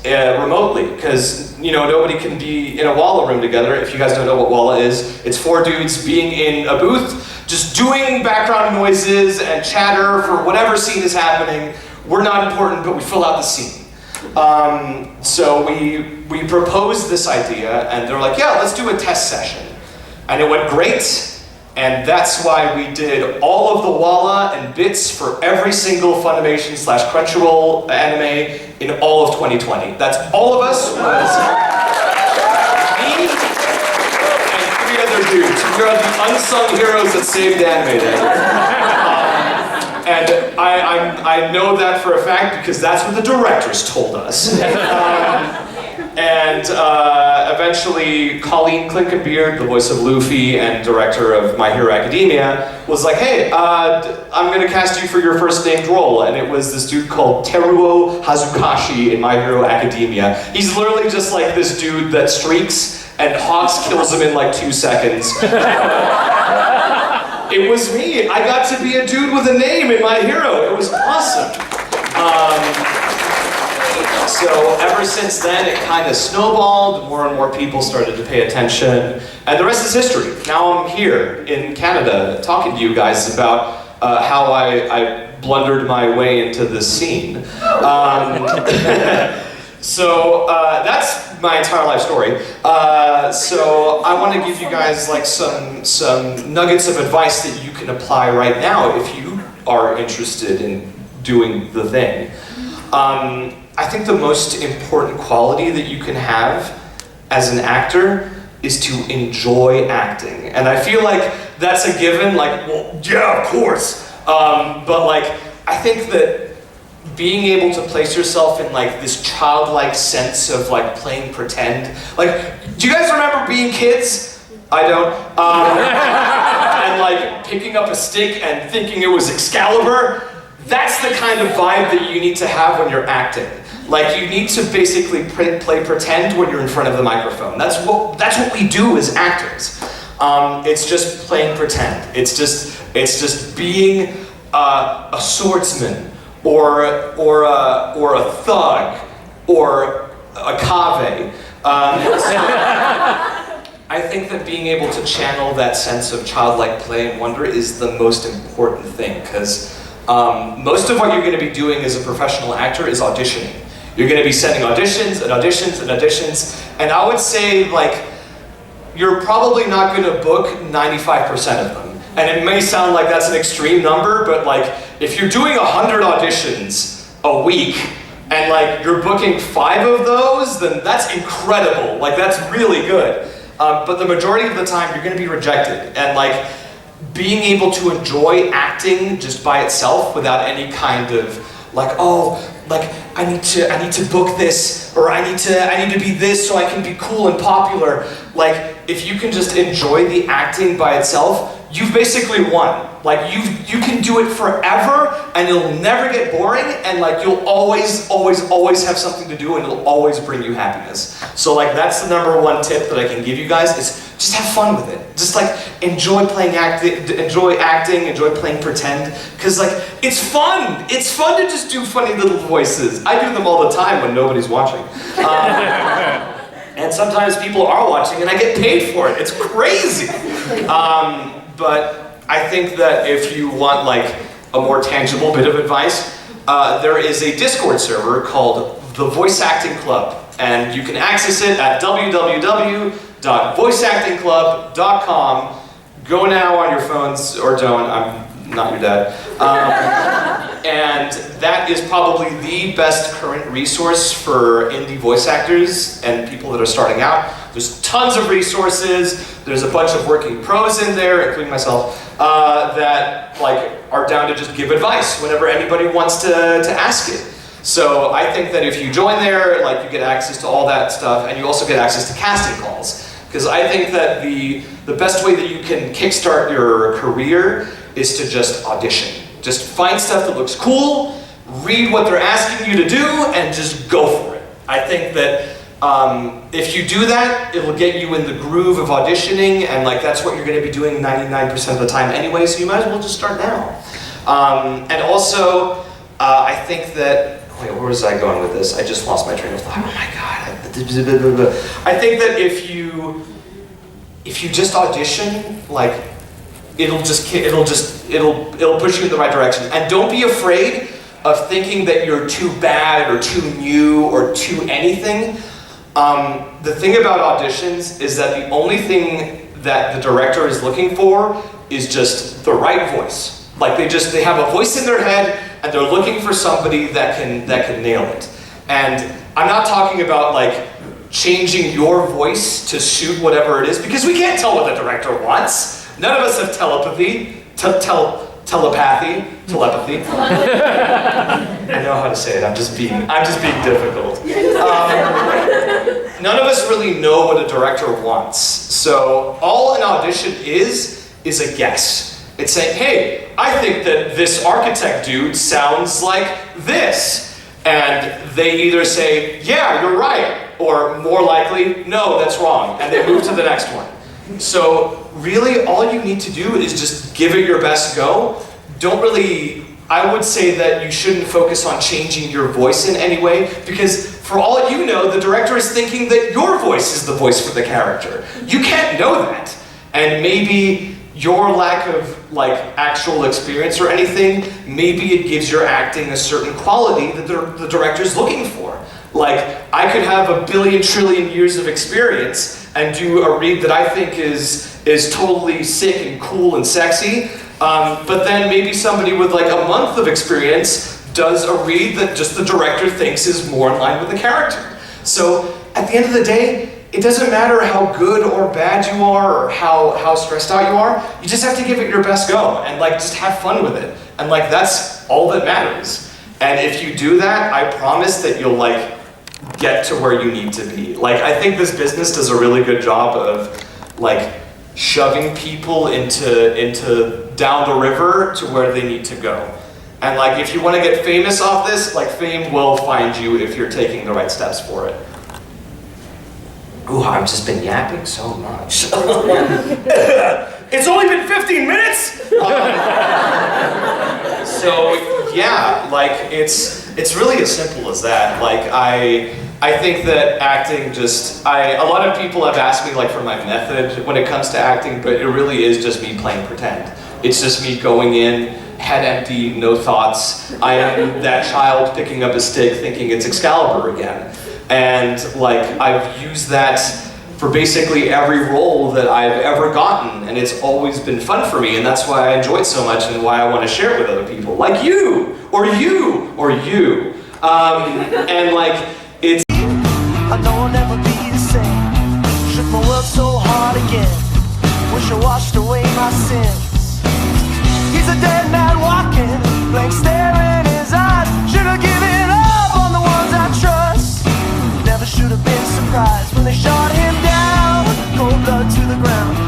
remotely, because nobody can be in a Walla room together. If you guys don't know what Walla is, it's 4 dudes being in a booth, just doing background noises and chatter for whatever scene is happening. We're not important, but we fill out the scene. So we proposed this idea, and they're like, yeah, let's do a test session. And it went great. And that's why we did all of the Walla and bits for every single Funimation/Crunchyroll anime in all of 2020. That's all of us was me and 3 other dudes. We are the unsung heroes that saved anime day. And I know that for a fact because that's what the directors told us. And eventually, Colleen Clinkenbeard, the voice of Luffy and director of My Hero Academia, was like, hey, I'm gonna cast you for your first named role. And it was this dude called Teruo Hazukashi in My Hero Academia. He's literally just like this dude that streaks and Hawks kills him in like 2 seconds. It was me. I got to be a dude with a name in My Hero. It was awesome. So ever since then, it kind of snowballed. More and more people started to pay attention. And the rest is history. Now I'm here in Canada talking to you guys about how I blundered my way into this scene. So that's my entire life story. So I want to give you guys like some nuggets of advice that you can apply right now if you are interested in doing the thing. I think the most important quality that you can have as an actor is to enjoy acting. And I feel like that's a given, like, well, yeah, of course. But like, I think that being able to place yourself in like this childlike sense of like playing pretend. Like, do you guys remember being kids? I don't. And like picking up a stick and thinking it was Excalibur. That's the kind of vibe that you need to have when you're acting. Like, you need to basically play pretend when you're in front of the microphone. That's what we do as actors. It's just playing pretend. It's just being a swordsman or a thug or a cave. I think that being able to channel that sense of childlike play and wonder is the most important thing, because most of what you're going to be doing as a professional actor is auditioning. You're going to be sending auditions and auditions and auditions, and I would say like you're probably not going to book 95% of them. And it may sound like that's an extreme number, but like if you're doing 100 auditions a week and like you're booking 5 of those, then that's incredible. Like that's really good. But the majority of the time you're going to be rejected, and like being able to enjoy acting just by itself without any kind of like, oh, like I need to book this, or I need to be this so I can be cool and popular. Like if you can just enjoy the acting by itself, you've basically won. Like you can do it forever and it'll never get boring, and like you'll always have something to do, and it'll always bring you happiness. So like that's the #1 tip that I can give you guys, is just have fun with it. Just like enjoy acting, enjoy playing pretend, because like it's fun. It's fun to just do funny little voices. I do them all the time when nobody's watching. And sometimes people are watching and I get paid for it. It's crazy. But I think that if you want like a more tangible bit of advice, there is a Discord server called The Voice Acting Club, and you can access it at www.voiceactingclub.com. Go now on your phones, or don't, I'm not your dad. And that is probably the best current resource for indie voice actors and people that are starting out. There's tons of resources. There's a bunch of working pros in there, including myself, that like are down to just give advice whenever anybody wants to ask it. So I think that if you join there, like you get access to all that stuff, and you also get access to casting calls. Because I think that the best way that you can kickstart your career is to just audition. Just find stuff that looks cool, read what they're asking you to do, and just go for it. I think that if you do that, it'll get you in the groove of auditioning, and like that's what you're going to be doing 99% of the time anyway, so you might as well just start now. And also, I think that wait, where was I going with this? I just lost my train of thought. Oh my god. I think that if you just audition, like it'll push you in the right direction. And don't be afraid of thinking that you're too bad or too new or too anything. The thing about auditions is that the only thing that the director is looking for is just the right voice. Like they have a voice in their head and they're looking for somebody that can nail it. And I'm not talking about like changing your voice to suit whatever it is, because we can't tell what the director wants. None of us have telepathy. Telepathy. I know how to say it. I'm just being difficult. None of us really know what a director wants. So all an audition is a guess. It's saying, hey, I think that this architect dude sounds like this. And they either say, yeah, you're right, or more likely, no, that's wrong. And they move to the next one. So really, all you need to do is just give it your best go. I would say that you shouldn't focus on changing your voice in any way, because for all you know, the director is thinking that your voice is the voice for the character. You can't know that. And maybe your lack of like actual experience or anything, maybe it gives your acting a certain quality that the director's looking for. Like, I could have a billion trillion years of experience and do a read that I think is totally sick and cool and sexy, but then maybe somebody with like a month of experience does a read that just the director thinks is more in line with the character. So at the end of the day, it doesn't matter how good or bad you are or how stressed out you are, you just have to give it your best go and like just have fun with it. And like that's all that matters. And if you do that, I promise that you'll like get to where you need to be. Like I think this business does a really good job of like shoving people into down the river to where they need to go. And like if you want to get famous off this, like fame will find you if you're taking the right steps for it. Ooh, I've just been yapping so much. It's only been 15 minutes? So yeah, like it's really as simple as that. Like I think that acting a lot of people have asked me like for my method when it comes to acting, but it really is just me playing pretend. It's just me going in, head empty, no thoughts. I am that child picking up a stick thinking it's Excalibur again. And like I've used that for basically every role that I've ever gotten, and it's always been fun for me, and that's why I enjoy it so much and why I want to share it with other people, like you, or you, or you. And like it's. I know I'll never be the same. Shook my world so hard again. Wish I washed away my sins. He's a dead man walking, blank stare in his eyes. Should have given up on the ones I trust. Never should have been surprised when they shot him down. Cold blood to the ground.